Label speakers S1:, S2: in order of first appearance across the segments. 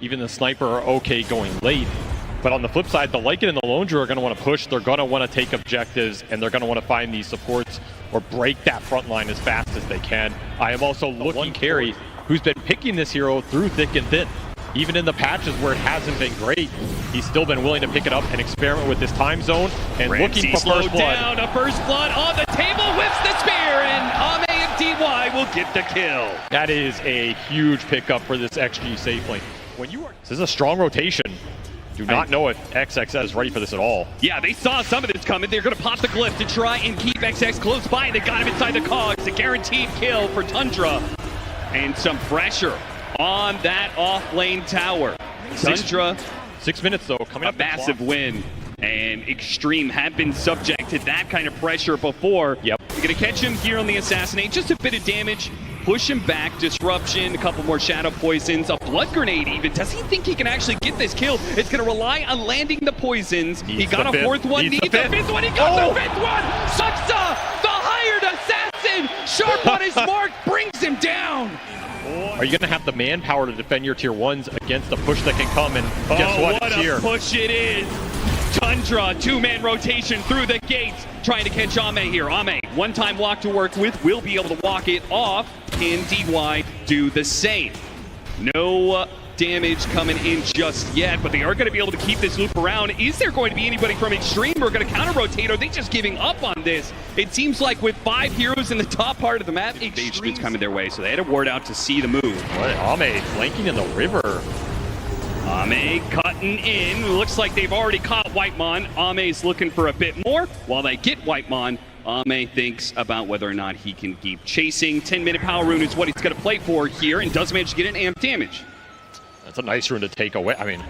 S1: even the sniper are okay going late. But on the flip side, the Lycan and the Lone Drew are going to want to push. They're going to want to take objectives, and they're going to want to find these supports or break that front line as fast as they can. I am also looking carry, who's been picking this hero through thick and thin. Even in the patches where it hasn't been great, he's still been willing to pick it up and experiment with this time zone and looking for first blood.
S2: Down, a first blood on the table, whips the spear, and Ame and DY will get the kill.
S1: That is a huge pickup for this XG safe lane. This is a strong rotation. Do not know if XXS is ready for this at all.
S2: Yeah, they saw some of this coming. They're going to pop the glyph to try and keep XX close by. They got him inside the cogs. A guaranteed kill for Tundra. And some pressure on that off-lane tower. Tundra,
S1: 6 minutes though, coming up.
S2: A massive win. And Xtreme had been subject to that kind of pressure before.
S1: Yep.
S2: You're going to catch him here on the Assassinate. Just a bit of damage. Push him back, disruption, a couple more shadow poisons, a blood grenade even. Does he think he can actually get this kill? It's going to rely on landing the poisons. He got a fourth one, needs a fifth one, he got the fifth one! Saksa, the hired assassin, sharp on his mark, brings him down!
S1: Are you going to have the manpower to defend your tier 1s against the push that can come? And guess what?
S2: What
S1: it's here.
S2: A push it is! Tundra, two-man rotation through the gates, trying to catch Ame here. Ame, one-time walk to work with, will be able to walk it off. Can DY do the same? No damage coming in just yet, but they are going to be able to keep this loop around. Is there going to be anybody from Xtreme who are going to counter-rotate? Are they just giving up on this? It seems like with 5 heroes in the top part of the map, Xtreme's coming their way, so they had a ward out to see the move.
S1: Ame flanking in the river.
S2: Ame cutting in. Looks like they've already caught Whitemon. Ame's looking for a bit more. While they get Whitemon, Ame thinks about whether or not he can keep chasing. 10-minute power rune is what he's going to play for here, and does manage to get an amp damage.
S1: That's a nice rune to take away. I mean,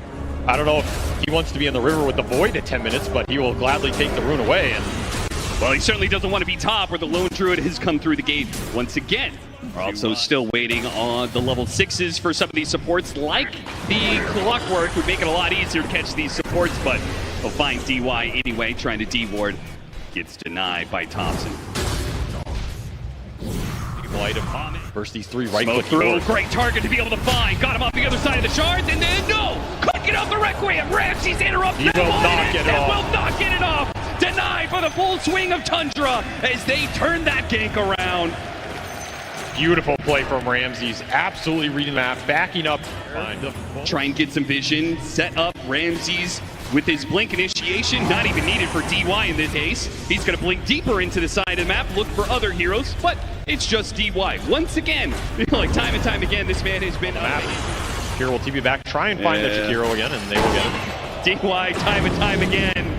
S1: I don't know if he wants to be in the river with the Void at 10 minutes, but he will gladly take the rune away. And
S2: well, he certainly doesn't want to be top where the Lone Druid has come through the gate once again. We're also still waiting on the level 6s for some of these supports, like the Clockwork would make it a lot easier to catch these supports, but they'll find DY anyway, trying to D-ward. Gets denied by Thompson.
S1: Item versus these 3 right
S2: click through. Great target to be able to find. Got him off the other side of the shards, and then no! Couldn't get off the Requiem. Ramsey's interrupts.
S1: He will not get it off.
S2: Will not get it off. Denied for the full swing of Tundra as they turn that gank around.
S1: Beautiful play from Ramses. Absolutely reading the map, backing up.
S2: Try and get some vision. Set up Ramses with his blink initiation. Not even needed for DY in this case. He's going to blink deeper into the side of the map, look for other heroes, but it's just DY. Once again, like time and time again, this man has been
S1: Shakiro will TP back, try and find the Shakiro again, and they will get it.
S2: DY time and time again.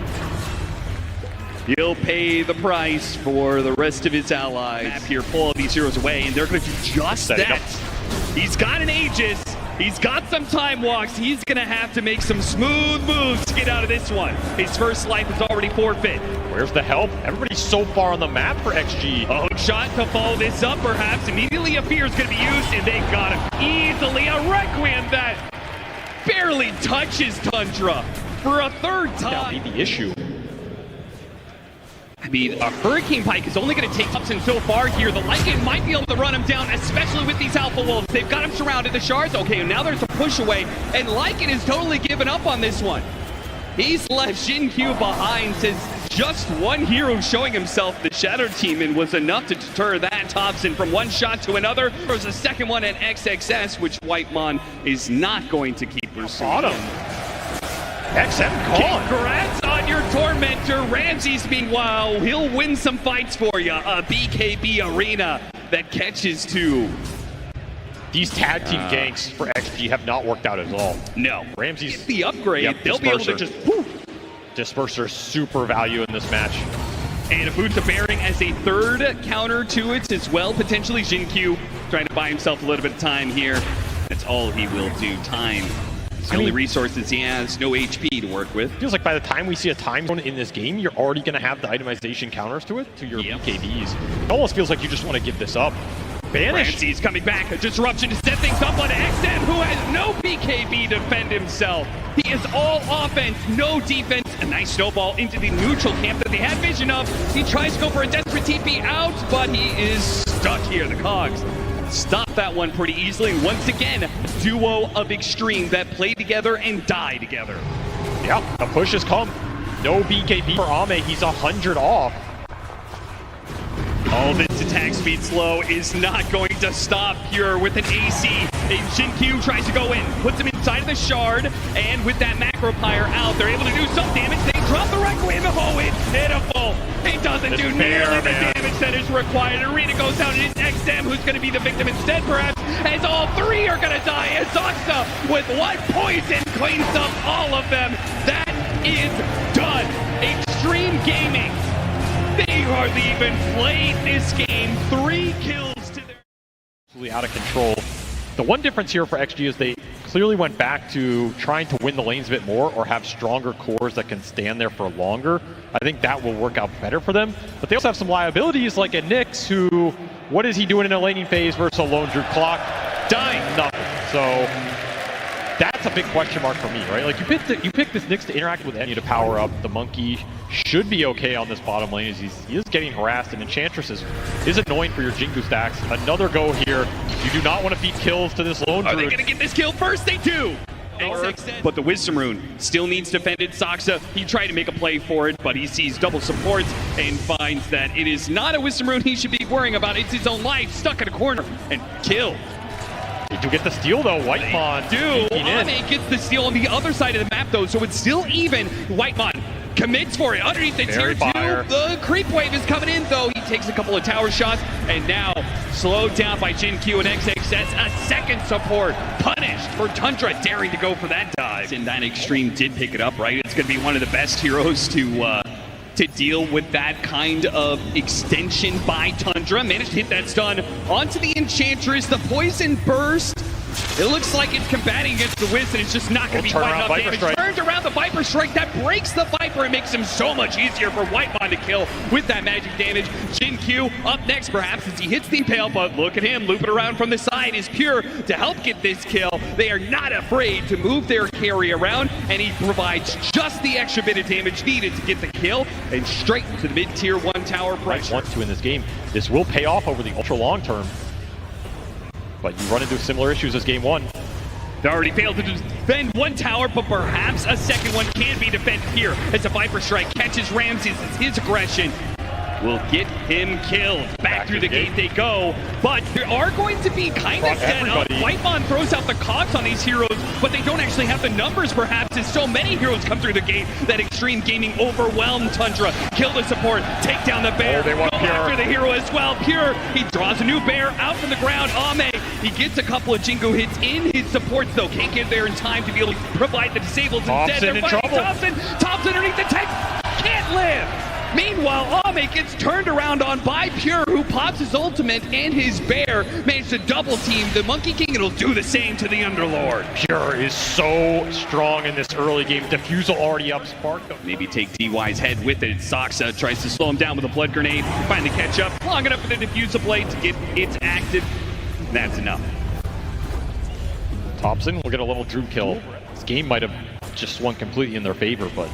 S2: He'll pay the price for the rest of his allies. Map here, pull all these heroes away, and they're going to do just that. He's got an Aegis. He's got some time walks. He's going to have to make some smooth moves to get out of this one. His first life is already forfeit.
S1: Where's the help? Everybody's so far on the map for XG.
S2: A hook shot to follow this up, perhaps. Immediately a fear is going to be used, and they got him easily. A Requiem that barely touches Tundra for a third time.
S1: That'll be the issue.
S2: I mean, a Hurricane Pike is only going to take Thompson so far here. The Lycan might be able to run him down, especially with these Alpha Wolves. They've got him surrounded. The shards, okay, and now there's a push away, and Lycan is totally given up on this one. He's left Xingqiu behind, says just one hero showing himself. The Shadow Team and was enough to deter that Thompson from one shot to another. There's a second one at XXS, which Whitemon is not going to keep pursuing.
S1: XM gone.
S2: Congrats on your Tormentor. Ramses, meanwhile, he'll win some fights for you. A BKB arena that catches 2.
S1: These tag team ganks for XG have not worked out at all.
S2: No.
S1: Ramses,
S2: get the upgrade, they'll be able to just woof.
S1: Disperser, super value in this match.
S2: And a boot to Bearing as a third counter to it as well. Potentially Xingqiu trying to buy himself a little bit of time here. That's all he will do. Time. The only resources he has, no HP to work with.
S1: Feels like by the time we see a time zone in this game, you're already going to have the itemization counters to it, to your BKBs. It almost feels like you just want to give this up. Banished.
S2: Ramsey's coming back. A disruption to set things up on XM, who has no BKB to defend himself. He is all offense, no defense. A nice snowball into the neutral camp that they had vision of. He tries to go for a desperate TP out, but he is stuck here. The cogs stop that one pretty easily. Once again, a duo of Xtreme that play together and die together.
S1: Yeah, the push has come. No BKB for Ame, he's 100 off.
S2: All of its attack speed slow is not going to stop Pure with an AC. Jin tries to go in, puts him inside of the shard, and with that macro pyre out, they're able to do some damage. They drop the Requiem. Oh, it's pitiful. It doesn't do nearly the damage that is required. Arena goes down, and it's XM who's going to be the victim instead, perhaps, as all three are going to die. As Zoxa, with one poison, cleans up all of them. That is done. Xtreme Gaming. They hardly even played this game. 3 kills to their...
S1: Absolutely out of control. The one difference here for XG is they clearly went back to trying to win the lanes a bit more or have stronger cores that can stand there for longer. I think that will work out better for them. But they also have some liabilities like a Nyx who, what is he doing in a laning phase versus a lone Druid clock? Dying nothing. So that's a big question mark for me, right? Like you picked this Nyx to interact with any to power up. The monkey should be okay on this bottom lane as he is getting harassed, and Enchantress is annoying for your Jinku stacks. Another go here. You do not want to feed kills to this lone Druid.
S2: Are they going to get this kill first? They do! But the Wisdom Rune still needs defended. Soxa, he tried to make a play for it, but he sees double supports and finds that it is not a Wisdom Rune he should be worrying about. It's his own life, stuck in a corner, and killed.
S1: They do get the steal though, Whitemon.
S2: Ame gets the steal on the other side of the map though, so it's still even. Whitemon commits for it underneath the tier 2. The creep wave is coming in though. He takes a couple of tower shots and now slowed down by Jin and XXS. A second support punished for Tundra daring to go for that dive. And that Xtreme did pick it up, right? It's going to be one of the best heroes to deal with that kind of extension by Tundra. Managed to hit that stun onto the Enchantress. The poison burst. It looks like it's combating against the Wiz, and it's just not going to be quite enough damage. Turns around the Viper Strike. That breaks the Viper and makes him so much easier for Whitemon to kill with that magic damage. Jin up next, perhaps, as he hits the Impale, but look at him looping around from the side is Pure to help get this kill. They are not afraid to move their carry around, and he provides just the extra bit of damage needed to get the kill and straight to the mid-tier 1 tower pressure.
S1: Want to in this game. This will pay off over the ultra long term. But you run into similar issues as game 1.
S2: They already failed to defend 1 tower, but perhaps a second one can be defended here as a Viper Strike catches Ramses as his aggression will get him killed. Back through the gate they go, but there are going to be kind of set up. Whitemon throws out the cogs on these heroes, but they don't actually have the numbers perhaps, as so many heroes come through the gate that Xtreme Gaming overwhelmed Tundra. Kill the support, take down the bear, go after the hero as well. Pure, he draws a new bear out from the ground. Ame, he gets a couple of Jingo hits in his supports though, can't get there in time to be able to provide the disables. Instead, they're fighting Thompson underneath the tank, can't live. Meanwhile, Ame gets turned around on by Pure, who pops his ultimate, and his bear managed to double team the Monkey King, and it'll do the same to the Underlord.
S1: Pure is so strong in this early game. Diffusal already up, Spark.
S2: Maybe take DY's head with it. Soxa tries to slow him down with a blood grenade, finally catch up, long enough for the Diffusal blade to get it active. That's enough.
S1: Thompson will get a level Druid kill. This game might have just swung completely in their favor, but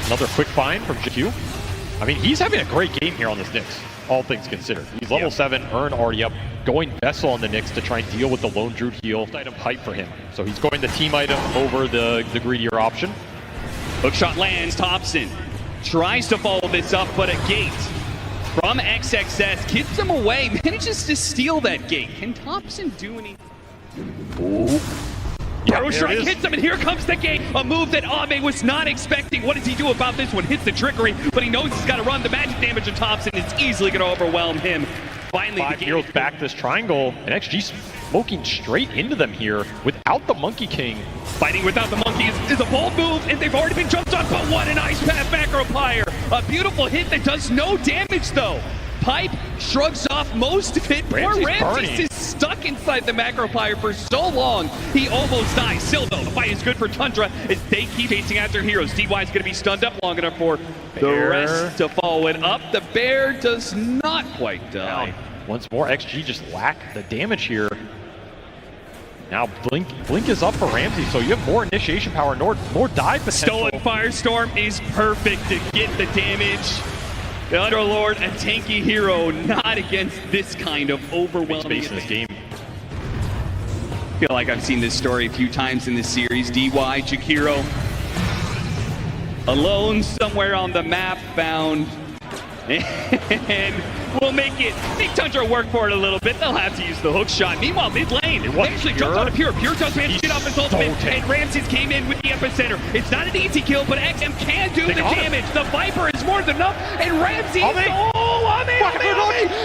S1: another quick find from GQ. I mean, he's having a great game here on this Nyx, all things considered. He's level 7, Urn already up, going Vessel on the Nyx to try and deal with the lone Druid heal. Item hype for him. So he's going the team item over the greedier option.
S2: Hookshot lands, Thompson tries to follow this up, but a gate from XXS gets him away, manages to steal that gate. Can Thompson do anything?
S1: Ooh.
S2: Arrow Strike hits him, and here comes the gate. A move that Ame was not expecting. What does he do about this one? Hits the trickery, but he knows he's got to run. The magic damage of Thompson is easily going to overwhelm him. Finally,
S1: 5 heroes back this triangle, and XG smoking straight into them here without the Monkey King.
S2: Fighting without the monkey is a bold move, and they've already been jumped on, but what an Ice Path Macro Pyre. A beautiful hit that does no damage, though. Pipe shrugs off most of it. Poor Ramses is stuck inside the Macro Pyre for so long. He almost dies. Still, though, the fight is good for Tundra as they keep chasing after heroes. DY is going to be stunned up long enough for the rest to follow it up. The bear does not quite die.
S1: Once more, XG just lack the damage here. Now Blink is up for Ramsey, so you have more initiation power, more dive potential.
S2: Stolen Firestorm is perfect to get the damage. The Underlord, a tanky hero, not against this kind of overwhelming
S1: space in this game.
S2: I feel like I've seen this story a few times in this series. DY, Jakiro, alone somewhere on the map, found, and we'll make Tundra work for it a little bit. They'll have to use the hook shot. Meanwhile, mid lane, they actually jumped on a Pure. Pure does manage to get off his ultimate, and Ramses came in with the epicenter. It's not an easy kill, but XM can do the damage. The Viper is more than enough, and Ramses,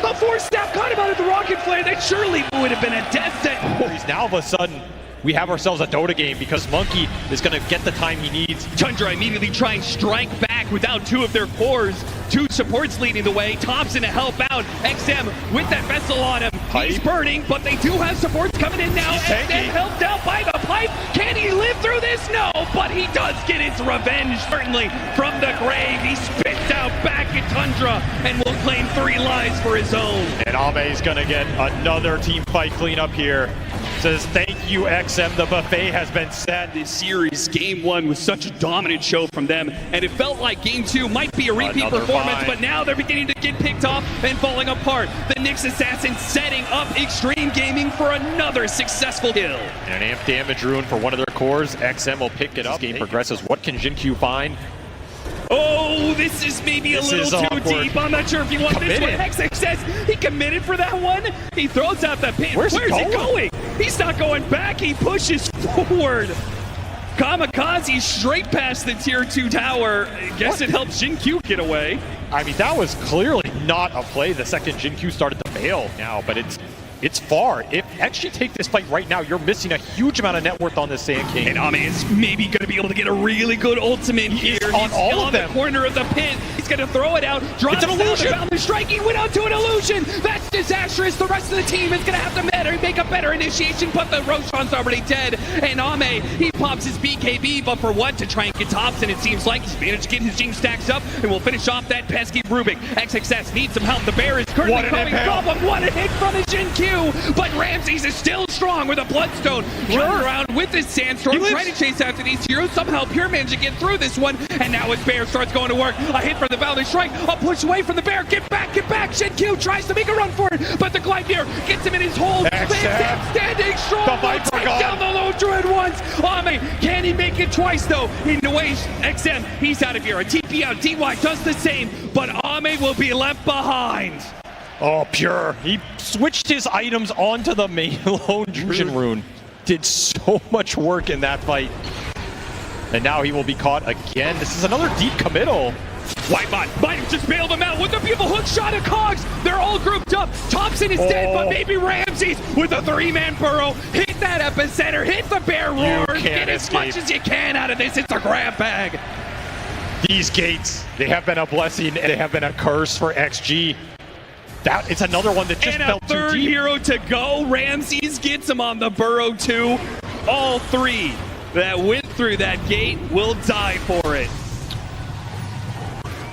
S2: the force snap caught him out of the rocket flare. That surely would have been a death sentence.
S1: Now all of a sudden, we have ourselves a Dota game because Monkey is going to get the time he needs.
S2: Tundra immediately try and strike back without two of their cores. Two supports leading the way. Thompson to help out. XM with that vessel on him. He's burning, but they do have supports coming in now. XM helped out by the pipe. Can he live through this? No, but he does get his revenge, certainly, from the grave. He spits out back at Tundra and will claim 3 lives for his own.
S1: And Ame's going to get another team fight cleanup here. Says, thank you, XM. The buffet has been set.
S2: This series, game 1 was such a dominant show from them, and it felt like game 2 might be a repeat performance, but now they're beginning to get picked off and falling apart. The Nyx Assassin setting up Xtreme Gaming for another successful kill.
S1: And an amp damage rune for one of their cores. XM will pick it up. This game progresses. What can Jin-Q find?
S2: Oh, this is maybe a little too deep. I'm not sure if you want this one. Hexx says he committed for that one. He throws out the pin. Where's he going? He's not going back. He pushes forward. Kamikaze straight past the tier 2 tower. I guess it helps Jin-Q get away.
S1: I mean, that was clearly not a play the second Jin-Q started to bail now, but it's far. If XG take this fight right now, you're missing a huge amount of net worth on this Sand King.
S2: And Ame is maybe going to be able to get a really good ultimate here. He's on the corner of the pit. He's going to throw it out. Drops an illusion. Found the strike. He went out to an illusion. That's disastrous. The rest of the team is going to have to make a better initiation, but the Roshan's already dead. And Ame, he pops his BKB, but for what? To try and get Thompson. It seems like he's managed to get his Jing stacks up, and we'll finish off that pesky Rubik. XXS needs some help. The bear is currently coming from him. What a hit from the Jin-Q. But Ramses is still strong with a Bloodstone. Running around with his Sandstorm, trying to chase after these heroes. Somehow Pure managed to get through this one, and now his bear starts going to work. A hit from the Valiant Strike, a push away from the bear. Get back, get back. Jin-Q tries to make a run for it, but the Gleipnir gets him in his hold. Standing strong, takes down the Lone Druid once. Ame, can he make it twice though? In the way, XM, he's out of here. A TP out, DY does the same, but Ame will be left behind.
S1: Oh, Pure. He switched his items onto the main Lone Druid rune. Did so much work in that fight. And now he will be caught again. This is another deep committal.
S2: Whitebot might have just bailed him out with a beautiful hook shot of Cogs. They're all grouped up. Thompson is dead, but maybe Ramses with a 3-man burrow. Hit that epicenter, hit the bear roar. Get as much as you can out of this. It's a grab bag.
S1: These gates, they have been a blessing and they have been a curse for XG. It's another one that just felt too deep. And a third
S2: hero to go. Ramses gets him on the burrow too. All 3 that went through that gate will die for it.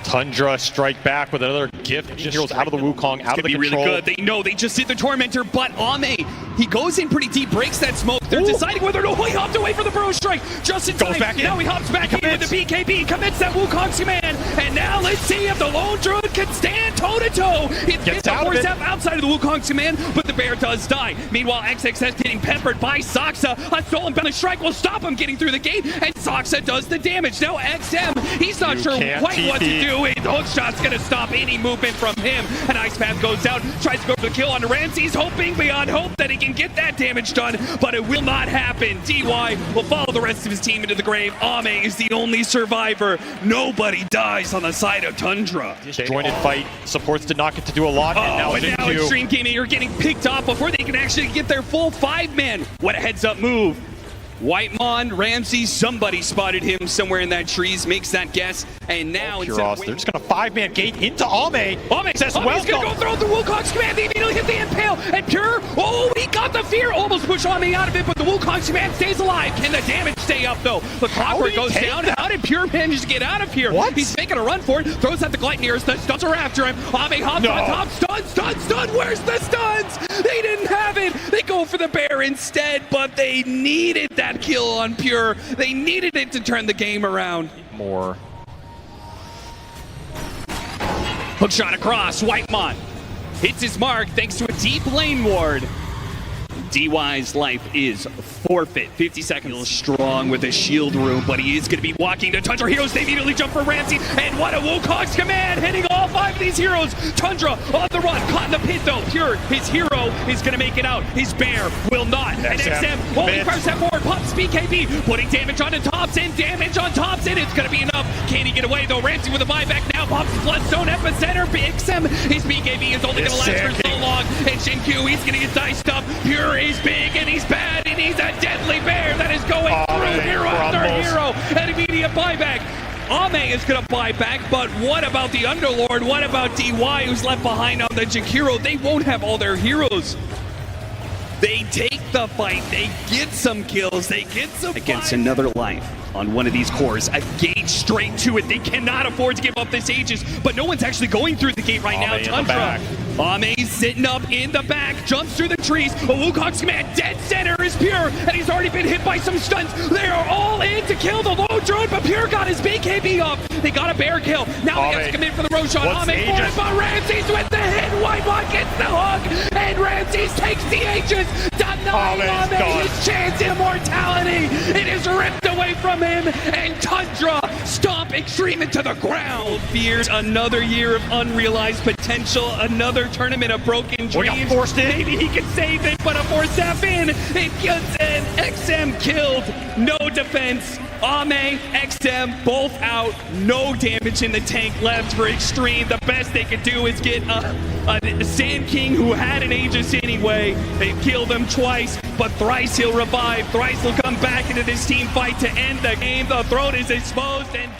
S1: Tundra strike back with another gift. Heroes out of the Wukong, out of the control.
S2: Really good. They know they just hit the Tormentor, but Ame, he goes in pretty deep, breaks that smoke. They're deciding whether to he hopped away for the burrow strike. Just in time. Now he hops back in with the BKB, commits that Wukong command, and now let's see if the Lone Druid can stand toe-to-toe. It gets the force outside of the Wukong command, but the bear does die. Meanwhile, XXS getting peppered by Soxa. A stolen balance strike will stop him getting through the gate, and Soxa does the damage. Now XM, he's not sure quite what to do. The hook shot's gonna stop any movement from him. An Ice Path goes out, tries to go for the kill on Ramses, hoping beyond hope that he can get that damage done, but it will not happen. DY will follow the rest of his team into the grave. Ame is the only survivor. Nobody dies on the side of Tundra.
S1: Disjointed fight. Supports did not get to do a lot, and now
S2: Xtreme Gaming are getting picked off before they can actually get their full 5-man. What a heads-up move. Whitemon, Ramses, somebody spotted him somewhere in that trees, makes that guess, and now
S1: they're just gonna 5-man gate into Ame. Ame says,
S2: he's gonna go throw the Wukong's command. They immediately hit the impale, and Pure, he got the fear, almost pushed Ame out of it, but the Wukong's command stays alive. Can the damage stay up though? The clockwork goes down. How did Pure manage to get out of here? He's making a run for it, throws out the Gleipnir, the stuns are after him. Ame hops on top, stun, where's the stuns? They didn't have it. They go for the bear instead, but they needed that kill on Pure. They needed it to turn the game around.
S1: More.
S2: Hook shot across, Whitemon hits his mark thanks to a deep lane ward. DY's life is forfeit. 50 seconds. Strong with a shield room, but he is going to be walking to Tundra heroes. They immediately jump for Ramsey, and what a Wukong's command, hitting all 5 of these heroes. Tundra on the run, caught in the pit though. Pure, his hero is going to make it out. His bear will not. And XM only first step forward, pops BKB, putting damage on Thompson. Damage on Thompson. It's going to be enough. Can he get away though? Ramsey with a buyback now. Pops Bloodstone epicenter. XM, his BKB is only going to last for so long. And Shinkyu, he's going to get diced up. Pure is big and he's bad and he's a deadly bear that is going through hero after hero. An immediate buyback. Ame is going to buy back, but what about the Underlord? What about DY who's left behind on the Jakiro? They won't have all their heroes. They take the fight, they get some kills, they get some against another life on one of these cores. A gate straight to it. They cannot afford to give up this Aegis, but no one's actually going through the gate right now. Tundra. Ame's sitting up in the back, jumps through the trees. A Wukong's command, dead center is Pure, and he's already been hit by some stunts. They are all in to kill the low drone, but Pure got his BKB off. They got a bear kill. Now they have to commit for the Roshan. Ame for it, but Ramses with the hit. Whitemon gets the hook, and Ramses takes the Aegis, denying Ame his chance immortality. It is ripped away from him, and Tundra stomp Xtreme into the ground. Fears another year of unrealized potential, another tournament of broken dreams. Maybe he can save it, but a 4-step in, it gets an XM killed. No defense. Ame, XM, both out. No damage in the tank left for Xtreme. The best they could do is get a Sand King who had an Aegis anyway. They've killed him twice, but thrice he'll revive. Thrice will come back into this team fight to end the game. The throne is exposed and